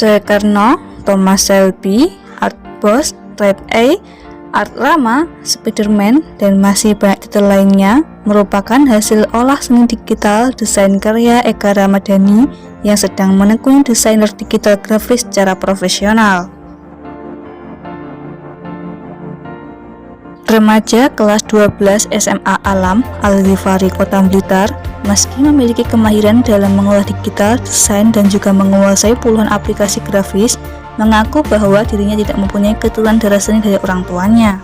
Jose Carno, Thomas Shelby, Art Boss, Type A, Art Rama, Spiderman, dan masih banyak titel lainnya merupakan hasil olah seni digital desain karya Eka Ramadhani yang sedang menekuni desainer digital grafis secara profesional. Remaja kelas 12 SMA Alam Al-Ghifari Kota Blitar, meski memiliki kemahiran dalam mengolah digital, desain, dan juga menguasai puluhan aplikasi grafis, mengaku bahwa dirinya tidak mempunyai keturunan darah seni dari orang tuanya.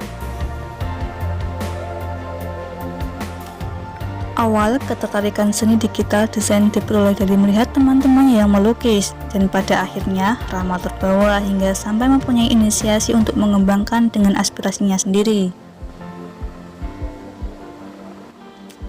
Awal ketertarikan seni digital desain diperoleh dari melihat teman-teman yang melukis, dan pada akhirnya Rama terbawa hingga sampai mempunyai inisiasi untuk mengembangkan dengan aspirasinya sendiri.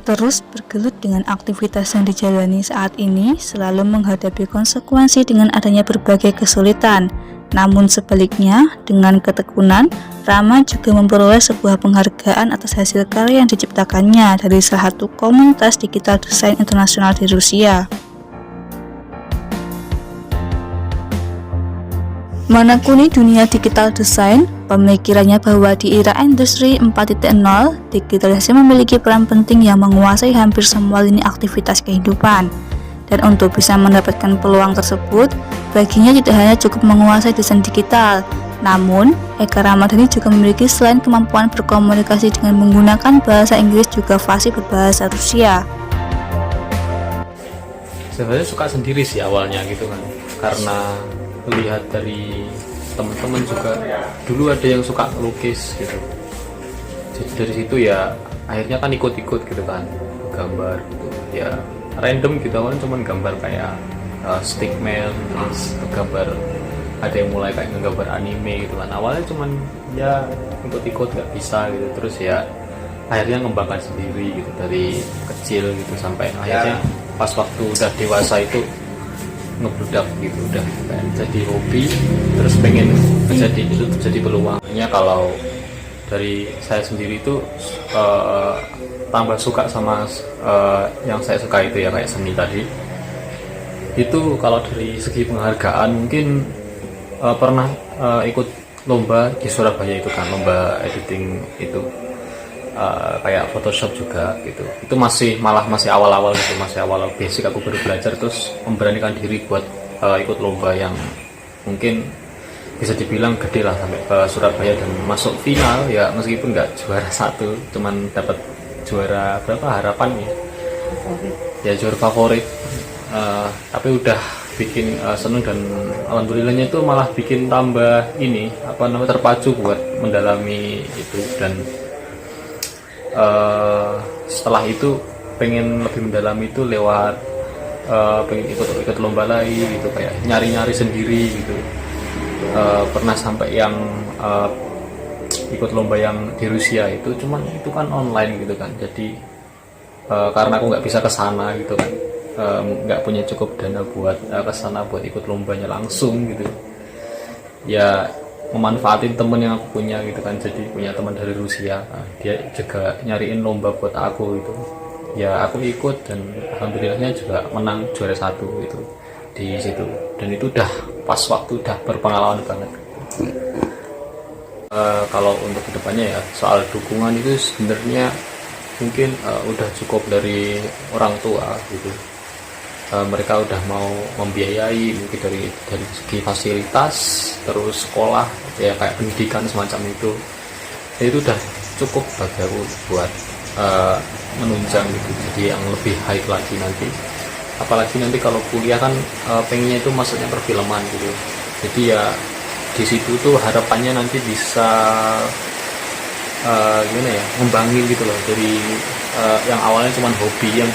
Terus bergelut dengan aktivitas yang dijalani saat ini, selalu menghadapi konsekuensi dengan adanya berbagai kesulitan. Namun sebaliknya, dengan ketekunan, Rama juga memperoleh sebuah penghargaan atas hasil karya yang diciptakannya dari salah satu komunitas digital desain internasional di Rusia. Menekuni dunia digital desain, pemikirannya bahwa di era industri 4.0, digitalisasi memiliki peran penting yang menguasai hampir semua lini aktivitas kehidupan. Dan untuk bisa mendapatkan peluang tersebut, baginya tidak hanya cukup menguasai desain digital, namun Eka Ramadhani juga memiliki selain kemampuan berkomunikasi dengan menggunakan bahasa Inggris juga fasih berbahasa Rusia. Sebenarnya suka sendiri sih awalnya gitu kan, karena melihat dari teman-teman juga dulu ada yang suka lukis gitu, jadi dari situ ya akhirnya kan ikut-ikut gitu kan, gambar gitu ya random gitu kan, cuman gambar kayak stickman, terus gambar ada yang mulai kayak ngegambar anime gitu kan, awalnya cuman ya ikut-ikut gak bisa gitu, terus ya akhirnya ngembangkan sendiri gitu dari kecil gitu sampai akhirnya pas waktu udah dewasa itu ngebludak gitu, udah kayak jadi hobi, terus pengen jadi peluangnya. Kalau dari saya sendiri itu tambah suka sama yang saya suka itu ya kayak seni tadi itu. Kalau dari segi penghargaan mungkin pernah ikut lomba di Surabaya itu kan, lomba editing itu kayak Photoshop juga gitu. Itu masih awal-awal gitu, masih awal basic, aku baru belajar, terus memberanikan diri buat ikut lomba yang mungkin bisa dibilang gede lah, sampai ke Surabaya dan masuk final ya, meskipun nggak juara satu, cuman dapat juara berapa harapan ya juara favorit, tapi udah bikin seneng, dan alhamdulillahnya itu malah bikin tambah ini terpacu buat mendalami itu. Dan setelah itu pengen lebih mendalami itu lewat pengen ikut lomba lain gitu, kayak nyari sendiri gitu. Pernah sampai yang ikut lomba yang di Rusia itu, cuman itu kan online gitu kan, jadi karena aku nggak bisa kesana gitu kan, nggak punya cukup dana buat kesana buat ikut lombanya langsung gitu ya, memanfaatin temen yang aku punya gitu kan. Jadi punya teman dari Rusia, dia juga nyariin lomba buat aku gitu ya, aku ikut dan alhamdulillahnya juga menang juara satu gitu di situ. Dan itu udah pas waktu udah berpengalaman banget. Kalau untuk kedepannya ya, soal dukungan itu sebenarnya mungkin udah cukup dari orang tua gitu. Mereka udah mau membiayai mungkin dari segi fasilitas, terus sekolah ya kayak pendidikan semacam itu. Itu udah cukup bagi aku buat menunjang gitu, jadi yang lebih high lagi nanti. Apalagi nanti kalau kuliah kan pengennya itu masuknya perfilman gitu, jadi ya di situ tuh harapannya nanti bisa gimana ya, ngembangin gitu loh, dari yang awalnya cuma hobi, yang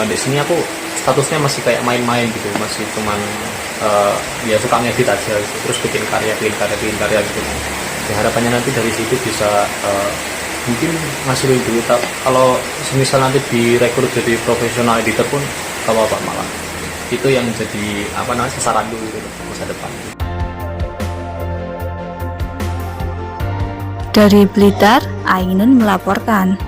di sini aku statusnya masih kayak main-main gitu, masih cuman ya suka ngedit aja gitu, terus bikin karya gitu. Ya harapannya nanti dari situ bisa mungkin ngasilin duit. Kalau semisal nanti direkrut jadi profesional editor pun kalau apa malah itu yang jadi sasaran dulu gitu masa depan. Dari Blitar, Ainun melaporkan.